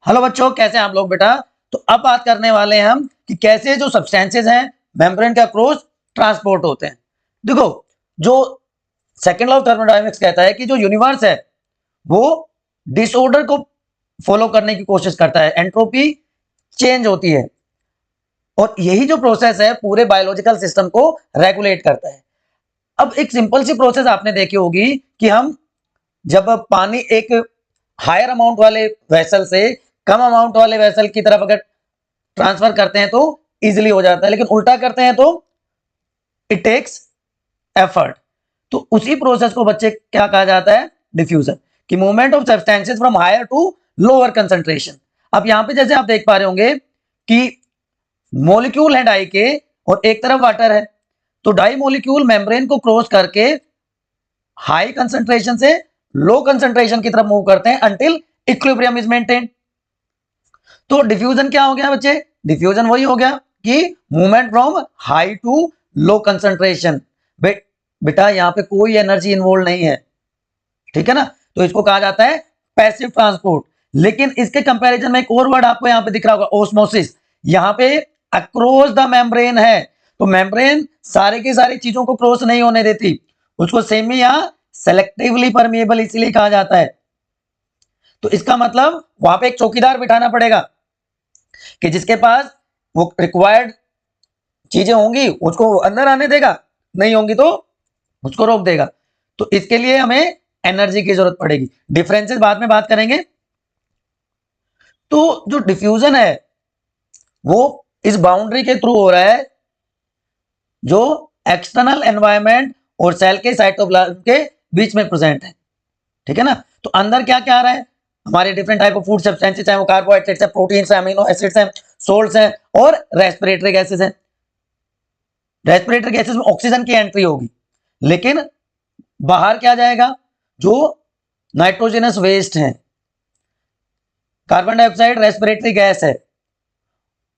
Hello बच्चों, कैसे हैं आप लोग बेटा। तो अब बात करने वाले हैं हम कि कैसे जो सब्सटेंसेस हैं मेम्ब्रेन के अक्रॉस ट्रांसपोर्ट होते हैं। देखो, जो सेकंड लॉ ऑफ थर्मोडायनेमिक्स कहता है कि जो यूनिवर्स है वो डिसऑर्डर को फॉलो करने की कोशिश करता है, एंट्रोपी चेंज होती है और यही जो प्रोसेस है पूरे बायोलॉजिकल सिस्टम को रेगुलेट करता है। अब एक सिंपल सी प्रोसेस आपने देखी होगी कि हम जब पानी एक हायर अमाउंट वाले वेसल से कम अमाउंट वाले वेसल की तरफ अगर ट्रांसफर करते हैं तो इजीली हो जाता है, लेकिन उल्टा करते हैं तो इट टेक्स एफर्ट। तो उसी प्रोसेस को बच्चे क्या कहा जाता है, डिफ्यूजन, कि movement of substances from higher to lower concentration. अब यहां पे जैसे आप देख पा रहे होंगे कि मॉलिक्यूल है डाई के और एक तरफ वाटर है, तो डाई मॉलिक्यूल मेम्ब्रेन को क्रॉस करके हाई कंसंट्रेशन से लो कंसंट्रेशन की तरफ मूव करते हैं अंटिल इक्विलिब्रियम इज मेंटेन्ड। तो डिफ्यूजन क्या हो गया बच्चे, डिफ्यूजन वही हो गया कि movement from high to low concentration. बेटा यहां पे कोई एनर्जी इन्वॉल्व नहीं है, ठीक है ना, तो इसको कहा जाता है पैसिव ट्रांसपोर्ट। लेकिन इसके कंपैरिजन में एक और वर्ड आपको यहां पे दिख रहा होगा, ओस्मोसिस। यहां पे अक्रॉस द मेम्ब्रेन है, तो मेम्ब्रेन सारे की सारी चीजों को क्रॉस नहीं होने देती, उसको सेमी या सेलेक्टिवली परमिएबल इसीलिए कहा जाता है। तो इसका मतलब वहां पे एक चौकीदार बिठाना पड़ेगा कि जिसके पास वो रिक्वायर्ड चीजें होंगी उसको अंदर आने देगा, नहीं होंगी तो उसको रोक देगा। तो इसके लिए हमें एनर्जी की जरूरत पड़ेगी, डिफरेंसेस बाद में बात करेंगे। तो जो डिफ्यूजन है वो इस बाउंड्री के थ्रू हो रहा है जो एक्सटर्नल एनवायरनमेंट और सेल के साइटोप्लाज्म के बीच में प्रेजेंट है, ठीक है ना। तो अंदर क्या क्या आ रहा है, हमारे different type of food substances हैं, वो कार्बोहाइड्रेट्स हैं, प्रोटीन्स हैं, अमीनो एसिड्स हैं, सोल्ट्स हैं और रेस्पिरेटरी गैसेस हैं। रेस्पिरेटरी गैसेस में ऑक्सीजन की एंट्री होगी, लेकिन बाहर क्या जाएगा, जो नाइट्रोजनस वेस्ट है, कार्बन डाइऑक्साइड रेस्पिरेटरी गैस है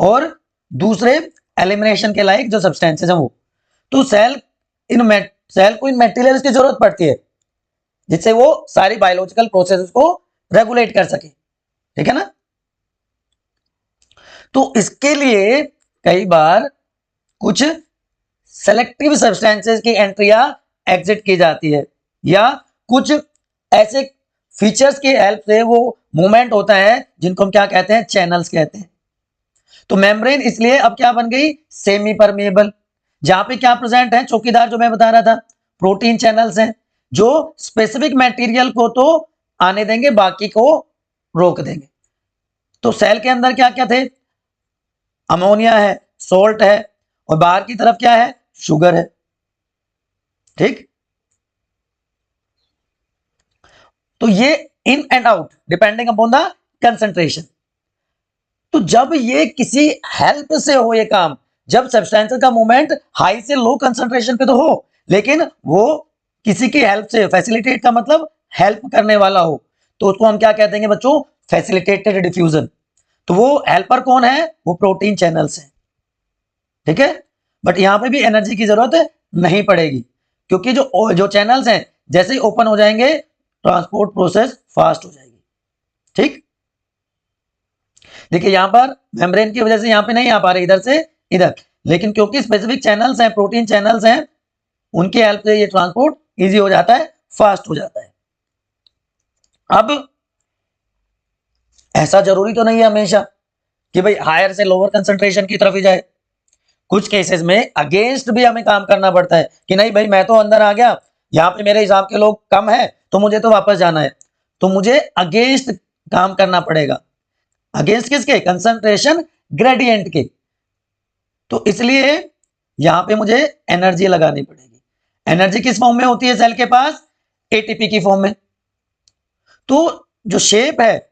और दूसरे एलिमिनेशन के लायक जो सब्सटेंसेस हैं वो। तो सेल को इन मटेरियल्स की जरूरत पड़ती है जिससे वो सारी बायोलॉजिकल प्रोसेसेस को रेगुलेट कर सके, ठीक है ना। तो इसके लिए कई बार कुछ सेलेक्टिव सब्सटेंसेस की एंट्री या एग्जिट की जाती है, या कुछ ऐसे फीचर्स की हेल्प से वो मूवमेंट होता है जिनको हम क्या कहते हैं, चैनल्स कहते हैं। तो मेम्ब्रेन इसलिए अब क्या बन गई, सेमी परमेबल, जहां पे क्या प्रेजेंट है, चौकीदार जो मैं बता रहा था, प्रोटीन चैनल्स हैं जो स्पेसिफिक मटेरियल को तो आने देंगे, बाकी को रोक देंगे। तो सेल के अंदर क्या क्या थे, अमोनिया है, सोल्ट है और बाहर की तरफ क्या है, शुगर है, ठीक। तो ये in and out depending upon the concentration. तो जब ये किसी हेल्प से हो ये काम, जब सब्सटेंसेस का मूवमेंट हाई से लो कंसंट्रेशन पे तो हो, लेकिन वो किसी की हेल्प से, फैसिलिटेट का मतलब हेल्प करने वाला हो, तो उसको हम क्या कहते हैं बच्चों, फैसिलिटेटेड डिफ्यूजन। तो वो हेल्पर कौन है, वो प्रोटीन चैनल्स हैं, ठीक है। बट यहां पे भी एनर्जी की जरूरत नहीं पड़ेगी, क्योंकि जो चैनल्स हैं जैसे ही ओपन हो जाएंगे ट्रांसपोर्ट प्रोसेस फास्ट हो जाएगी, ठीक। देखिए यहां पर मेम्ब्रेन की वजह से यहां पे नहीं आ पा रहे इधर से इधर, लेकिन क्योंकि स्पेसिफिक चैनल्स हैं, प्रोटीन चैनल्स हैं, उनकी हेल्प से ये ट्रांसपोर्ट इजी हो जाता है, फास्ट हो जाता है। अब ऐसा जरूरी तो नहीं है हमेशा कि भाई हायर से लोअर कंसंट्रेशन की तरफ ही जाए। कुछ केसेस में अगेंस्ट भी हमें काम करना पड़ता है कि नहीं भाई मैं तो अंदर आ गया, यहाँ पे मेरे हिसाब के लोग कम है तो मुझे तो वापस जाना है, तो मुझे अगेंस्ट काम करना पड़ेगा। अगेंस्ट किसके, कंसंट्रेशन ग्रेडियंट के। तो इसलिए यहां पे मुझे एनर्जी लगानी पड़ेगी। एनर्जी किस फॉर्म में होती है सेल के पास, एटीपी की फॉर्म में। तो जो शेप है,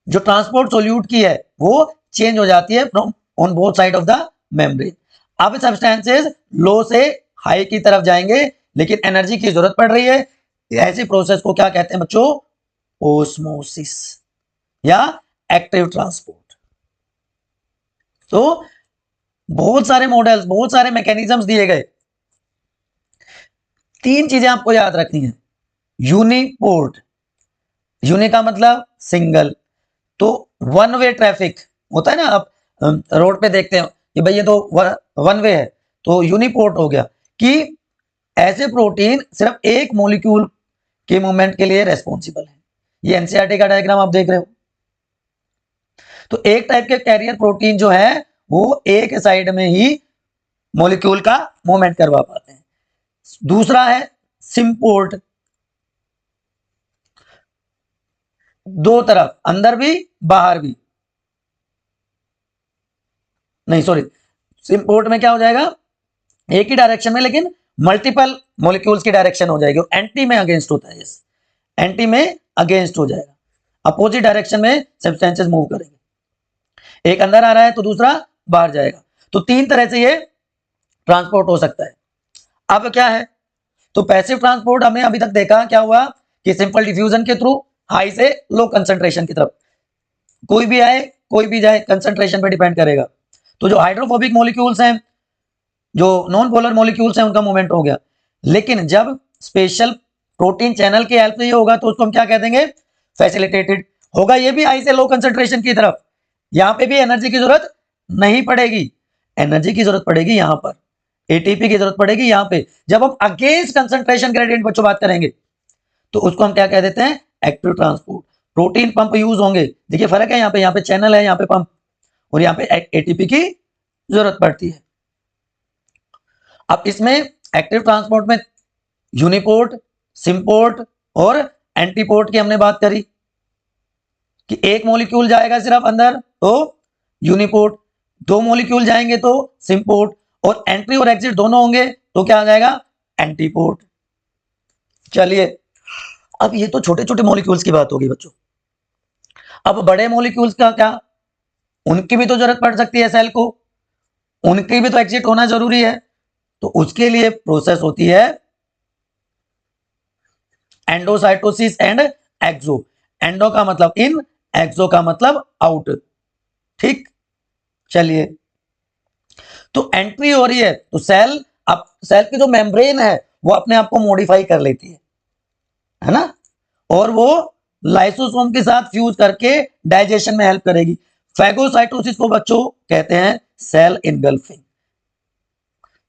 जो ट्रांसपोर्ट सोल्यूट की है, वो चेंज हो जाती है from on both side of the membrane. अब सब्सटेंसेस लो से हाई की तरफ जाएंगे, लेकिन एनर्जी की जरूरत पड़ रही है। ऐसी प्रोसेस को क्या कहते हैं बच्चों, ओस्मोसिस या एक्टिव ट्रांसपोर्ट। तो बहुत सारे मॉडल्स, बहुत सारे मैकेनिज्म्स दिए गए। तीन चीजें आपको याद रखनी है, यूनिपोर्ट, यूनि का मतलब सिंगल, तो वन वे ट्रैफिक होता है ना, आप रोड पे देखते हैं कि भाई ये तो वन वे है, तो यूनिपोर्ट हो गया कि ऐसे प्रोटीन सिर्फ एक मॉलिक्यूल के मूवमेंट के लिए रेस्पॉन्सिबल है। ये एनसीईआरटी का डायग्राम आप देख रहे हो। तो एक टाइप के कैरियर प्रोटीन जो है वो एक साइड में ही मॉलिक्यूल का मूवमेंट करवा पाते हैं। दूसरा है सिम्पोर्ट, दो तरफ, अंदर भी बाहर भी, नहीं सॉरी, सिम्पोर्ट में क्या हो जाएगा, एक ही डायरेक्शन में लेकिन मल्टीपल मॉलिक्यूल्स की डायरेक्शन हो जाएगी। एंटी में अगेंस्ट होता है, एंटी में अगेंस्ट हो जाएगा, अपोजिट डायरेक्शन में सब्सटेंसेस मूव करेंगे, एक अंदर आ रहा है तो दूसरा बाहर जाएगा। तो तीन तरह से ये ट्रांसपोर्ट हो सकता है। अब क्या है, तो पैसिव ट्रांसपोर्ट हमने अभी तक देखा क्या हुआ कि सिंपल डिफ्यूजन के थ्रू हाई से लो कंसंट्रेशन की तरफ, कोई भी आए कोई भी जाए, कंसंट्रेशन पे डिपेंड करेगा। तो जो हाइड्रोफोबिक मॉलिक्यूल्स हैं, जो नॉन पोलर मॉलिक्यूल्स हैं, उनका मूवमेंट हो गया। लेकिन जब स्पेशल प्रोटीन चैनल की हेल्प से ये होगा तो उसको हम क्या कह देंगे, फैसिलिटेटेड होगा। ये भी हाई से लो कंसंट्रेशन की तरफ, यहां पे भी एनर्जी की जरूरत नहीं पड़ेगी, एनर्जी की जरूरत पड़ेगी यहां पर, एटीपी की जरूरत पड़ेगी यहां पे। जब हम अगेंस्ट कंसंट्रेशन ग्रेडियंट बच्चों बात करेंगे तो उसको हम क्या कह देते हैं, active transport. Protein pump use होंगे, देखिए फर्क है, यहाँ पे चैनल है, यहाँ पे पंप, और यहाँ पे एटीपी की जरूरत पड़ती है। अब इसमें एक्टिव ट्रांसपोर्ट में यूनिपोर्ट, सिम्पोर्ट और एंटीपोर्ट की हमने बात करी कि एक मॉलिक्यूल जाएगा सिर्फ अंदर तो यूनिपोर्ट, दो मॉलिक्यूल जाएंगे तो सिम्पोर्ट, और एंट्री और एग्जिट दोनों होंगे तो क्या आ जाएगा, एंटीपोर्ट। चलिए, अब ये तो छोटे छोटे मॉलिक्यूल्स की बात होगी बच्चों। अब बड़े मॉलिक्यूल्स का क्या, उनकी भी तो जरूरत पड़ सकती है सेल को, उनकी भी तो एग्जिट होना जरूरी है। तो उसके लिए प्रोसेस होती है एंडोसाइटोसिस एंड एक्सो। एंडो का मतलब इन, एक्सो का मतलब आउट। ठीक, चलिए, तो एंट्री हो रही है तो सेल, अब सेल की जो मेम्ब्रेन है वो अपने आप को मॉडिफाई कर लेती है ना, और वो लाइसोसोम के साथ फ्यूज करके डाइजेशन में हेल्प करेगी। फैगोसाइटोसिस को बच्चों कहते हैं सेल इनगल्फिंग,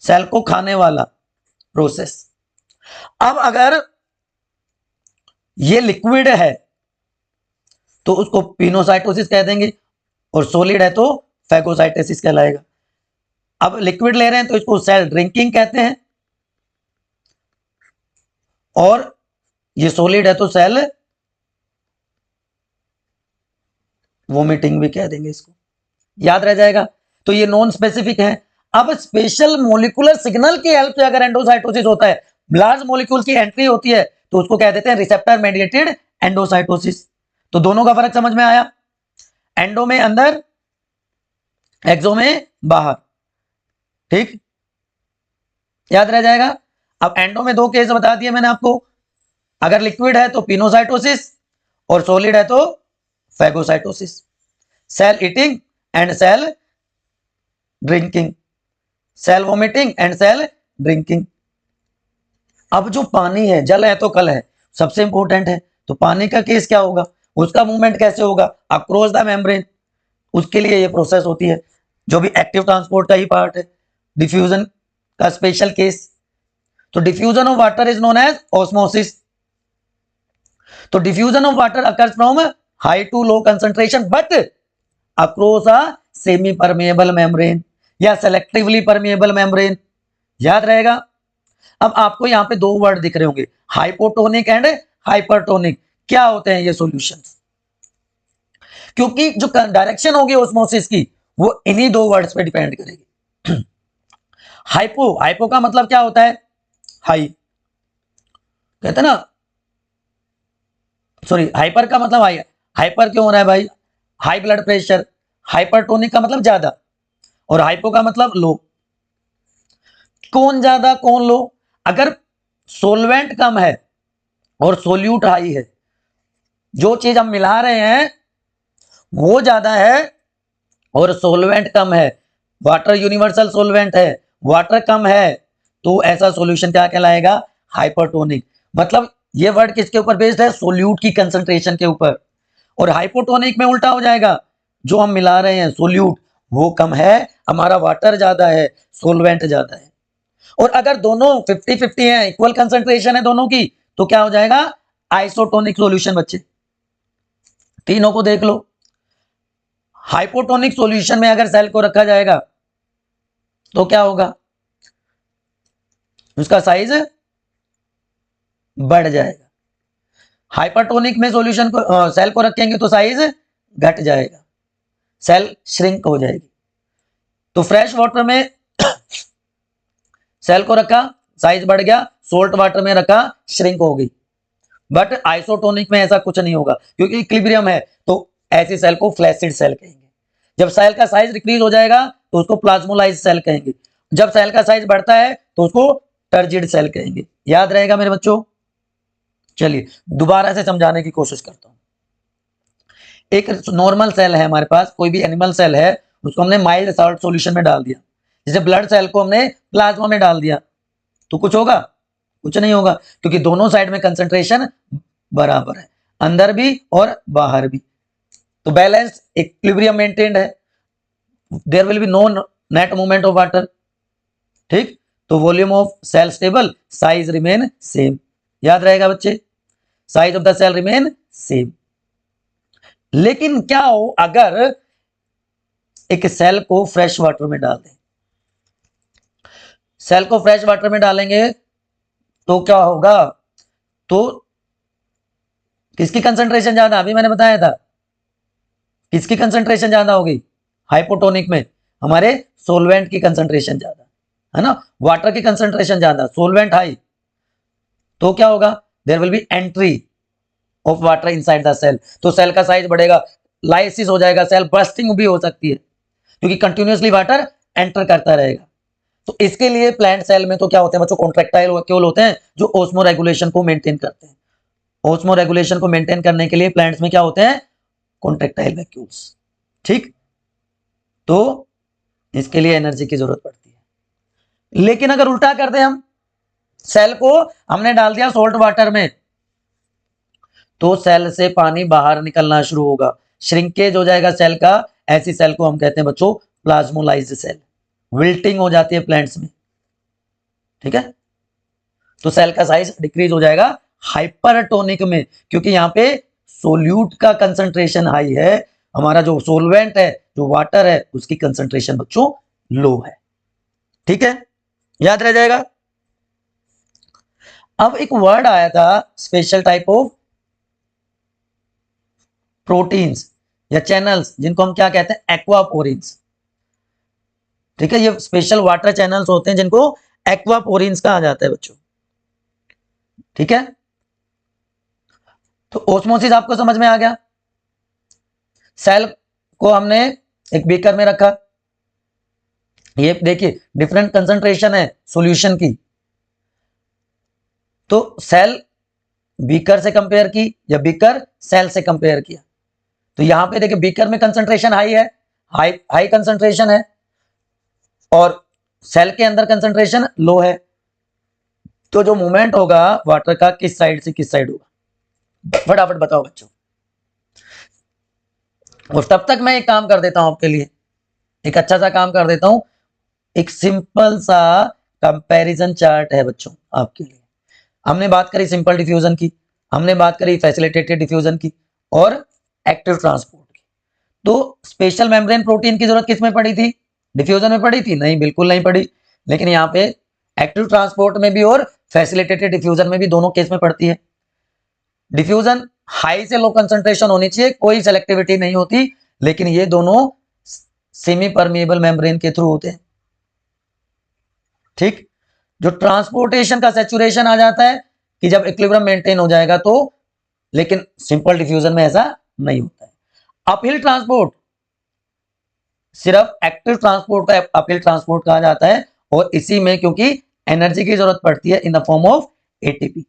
सेल को खाने वाला प्रोसेस। अब अगर ये लिक्विड है तो उसको पिनोसाइटोसिस कह देंगे, और सॉलिड है तो फैगोसाइटोसिस कहलाएगा। अब लिक्विड ले रहे हैं तो इसको सेल ड्रिंकिंग कहते हैं, और ये सॉलिड है तो सेल वोमिटिंग भी कह देंगे इसको, याद रह जाएगा। तो ये नॉन स्पेसिफिक है। अब स्पेशल मोलिकुलर सिग्नल की हेल्प से अगर एंडोसाइटोसिस होता है, लार्ज मॉलिक्यूल की एंट्री होती है, तो उसको कह देते हैं रिसेप्टर मेडिएटेड एंडोसाइटोसिस। तो दोनों का फर्क समझ में आया, एंडो में अंदर, एक्सो में बाहर। ठीक, याद रह जाएगा। अब एंडो में दो केस बता दिए मैंने आपको, अगर लिक्विड है तो पिनोसाइटोसिस, और सॉलिड है तो phagocytosis. Cell eating and cell drinking, cell vomiting and cell drinking. अब जो पानी है, जल है तो कल है, सबसे इंपॉर्टेंट है। तो पानी का केस क्या होगा, उसका मूवमेंट कैसे होगा, अक्रॉस द मेम्ब्रेन। उसके लिए ये प्रोसेस होती है जो भी एक्टिव ट्रांसपोर्ट का ही पार्ट है। डिफ्यूजन का स्पेशल केस, तो diffusion of water is known as osmosis. तो diffusion of water occurs from high to low concentration but across a semi permeable membrane या सेलेक्टिवली परमेएबल मेम्ब्रेन, याद रहेगा। अब आपको यहां पे दो वर्ड दिख रहे होंगे, हाइपोटोनिक एंड हाइपरटोनिक। क्या होते हैं ये सॉल्यूशंस, क्योंकि जो डायरेक्शन होगी ऑस्मोसिस की वो इन्हीं दो वर्ड्स पे डिपेंड करेगी। हाइपो, हाइपो का मतलब क्या होता है, हाई, कहते हैं ना, सॉरी हाइपर का मतलब हाई, हाइपर क्यों हो रहा है भाई, हाई ब्लड प्रेशर। हाइपरटोनिक का मतलब ज्यादा, और हाइपो का मतलब लो। कौन ज्यादा कौन लो, अगर सोलवेंट कम है और सोल्यूट हाई है, जो चीज हम मिला रहे हैं वो ज्यादा है और सोलवेंट कम है, वाटर यूनिवर्सल सोलवेंट है, वाटर कम है, तो ऐसा सॉल्यूशन क्या कहलाएगा, हाइपरटोनिक। मतलब ये वर्ड किसके ऊपर बेस्ड है, सोल्यूट की कंसंट्रेशन के ऊपर। और हाइपोटोनिक में उल्टा हो जाएगा, जो हम मिला रहे हैं सोल्यूट वो कम है, हमारा वाटर ज्यादा है, सोलवेंट ज्यादा है। और अगर दोनों 50-50 है, इक्वल कंसंट्रेशन है दोनों की, तो क्या हो जाएगा, आइसोटोनिक सॉल्यूशन। बच्चे तीनों को देख लो, हाइपोटोनिक सॉल्यूशन में अगर सेल को रखा जाएगा तो क्या होगा, उसका साइज बढ़ जाएगा। हाइपरटोनिक में सॉल्यूशन को सेल को रखेंगे तो साइज घट जाएगा, सेल श्रिंक हो जाएगी। तो फ्रेश वाटर में सेल को रखा, साइज बढ़ गया, सोल्ट वाटर में रखा, श्रिंक हो गई। बट आइसोटोनिक में ऐसा कुछ नहीं होगा, क्योंकि इक्विलिब्रियम है, तो ऐसी सेल को फ्लैसिड सेल कहेंगे। जब सेल का साइज डिक्रीज हो जाएगा तो उसको प्लाज्मोलाइज सेल कहेंगे, जब सेल का साइज बढ़ता है तो उसको टर्जिड सेल कहेंगे। याद रहेगा मेरे बच्चों? चलिए दोबारा से समझाने की कोशिश करता हूं। एक नॉर्मल सेल है हमारे पास, कोई भी एनिमल सेल है, उसको हमने माइल्ड सॉल्ट सॉल्यूशन में डाल दिया, जैसे ब्लड सेल को हमने प्लाज्मा में डाल दिया, तो कुछ होगा? कुछ नहीं होगा, क्योंकि दोनों साइड में कंसंट्रेशन बराबर है, अंदर भी और बाहर भी, तो बैलेंस इक्विलिब्रियम मेंटेन्ड है, there will be no net movement of water. ठीक, तो volume of cell stable, size remain same. याद रहेगा बच्चे, size of the cell remain same. लेकिन क्या हो अगर एक सेल को फ्रेश वाटर में डाल दें, सेल को फ्रेश वाटर में डालेंगे तो क्या होगा, तो किसकी कंसंट्रेशन ज्यादा, अभी मैंने बताया था, किसकी कंसंट्रेशन ज्यादा होगी, हाइपोटोनिक में हमारे सोलवेंट की कंसंट्रेशन ज्यादा है ना, वाटर की कंसंट्रेशन ज्यादा, सोलवेंट हाई, तो क्या होगा, there will be entry of water inside the cell, तो सेल का साइज बढ़ेगा, लाइसिस हो जाएगा, सेल बर्स्टिंग भी हो सकती है, क्योंकि कंटिन्यूअसली वाटर एंटर करता रहेगा। तो इसके लिए प्लांट सेल में तो क्या होते हैं बच्चों, कॉन्ट्रैक्टाइल वैक्यूल होते हैं, जो ओस्मो रेगुलेशन को मेंटेन करते हैं। ओस्मो रेगुलेशन को मेंटेन करने के लिए प्लांट्स में क्या होते हैं, कॉन्ट्रैक्टाइल वैक्यूल्स। ठीक, तो इसके लिए एनर्जी की जरूरत पड़ती है। लेकिन अगर उल्टा कर दें हम, सेल को हमने डाल दिया सोल्ट वाटर में, तो सेल से पानी बाहर निकलना शुरू होगा, श्रिंकेज हो जाएगा सेल का, ऐसी सेल को हम कहते हैं बच्चों प्लाज्मोलाइज्ड सेल। विल्टिंग हो जाती है प्लांट्स में, ठीक है, तो सेल का साइज डिक्रीज हो जाएगा हाइपरटोनिक में, क्योंकि यहां पे सोल्यूट का कंसंट्रेशन हाई है, हमारा जो सोलवेंट है, जो वाटर है, उसकी कंसंट्रेशन बच्चों लो है। ठीक है, याद रह जाएगा। अब एक वर्ड आया था, स्पेशल टाइप ऑफ प्रोटीन्स या चैनल्स, जिनको हम क्या कहते हैं, एक्वापोरिन्स। ठीक है, ये स्पेशल वाटर चैनल्स होते हैं जिनको एक्वापोरिन्स कहा जाता है बच्चों। ठीक है, तो ओस्मोसिस आपको समझ में आ गया। सेल को हमने एक बीकर में रखा, ये देखिए डिफरेंट कंसंट्रेशन है सॉल्यूशन की, तो सेल बीकर से कंपेयर की या बीकर सेल से कंपेयर किया, तो यहां पे देखिए बीकर में कंसंट्रेशन हाई है, हाई कंसंट्रेशन है, और सेल के अंदर कंसंट्रेशन लो है, तो जो मूवमेंट होगा वाटर का किस साइड से किस साइड होगा, फटाफट बताओ बच्चों। और तब तक मैं एक काम कर देता हूं आपके लिए, एक अच्छा सा काम कर देता हूं, एक सिंपल सा कंपैरिजन चार्ट है बच्चों आपके लिए। हमने बात करी सिंपल डिफ्यूजन की, हमने बात करी फैसिलिटेटेड डिफ्यूजन की और एक्टिव ट्रांसपोर्ट की। तो स्पेशल मेम्ब्रेन प्रोटीन की जरूरत किस में पड़ी थी, डिफ्यूजन में पड़ी थी? नहीं, बिल्कुल नहीं पड़ी। लेकिन यहाँ पे एक्टिव ट्रांसपोर्ट में भी और फैसिलिटेटेड डिफ्यूजन में भी, दोनों केस में पड़ती है। डिफ्यूजन हाई से लो कंसंट्रेशन होनी चाहिए, कोई सेलेक्टिविटी नहीं होती, लेकिन ये दोनों सेमी परमिएबल मेम्ब्रेन के थ्रू होते हैं। ठीक, जो ट्रांसपोर्टेशन का सैचुरेशन आ जाता है कि जब इक्विलिब्रियम मेंटेन हो जाएगा तो, लेकिन सिंपल डिफ्यूजन में ऐसा नहीं होता है। अपहिल ट्रांसपोर्ट, सिर्फ एक्टिव ट्रांसपोर्ट का अपहिल ट्रांसपोर्ट कहा जाता है, और इसी में क्योंकि एनर्जी की जरूरत पड़ती है in the form of ATP.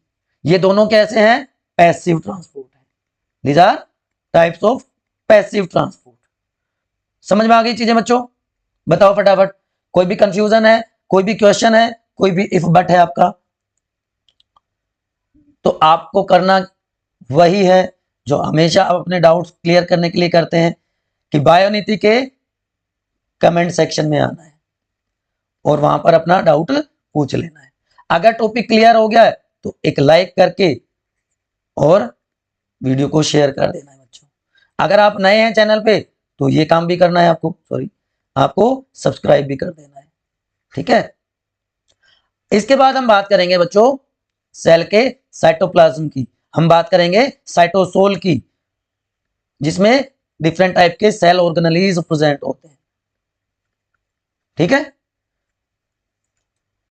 ये दोनों कैसे हैं, पैसिव ट्रांसपोर्ट है। These are types of passive transport. समझ में आ गई चीजें बच्चों? बताओ फटाफट, कोई भी कंफ्यूजन है, कोई भी क्वेश्चन है, कोई भी इफ बट है आपका, तो आपको करना वही है जो हमेशा आप अपने डाउट्स क्लियर करने के लिए करते हैं कि बायोनीति के कमेंट सेक्शन में आना है और वहां पर अपना डाउट पूछ लेना है। अगर टॉपिक क्लियर हो गया है तो एक लाइक करके और वीडियो को शेयर कर देना है बच्चों। अगर आप नए हैं चैनल पे तो ये काम भी करना है आपको सब्सक्राइब भी कर देना है, ठीक है। इसके बाद हम बात करेंगे बच्चों सेल के साइटोप्लाज्म की, हम बात करेंगे साइटोसोल की, जिसमें डिफरेंट टाइप के सेल ऑर्गेनेलीज प्रेजेंट होते हैं, ठीक है।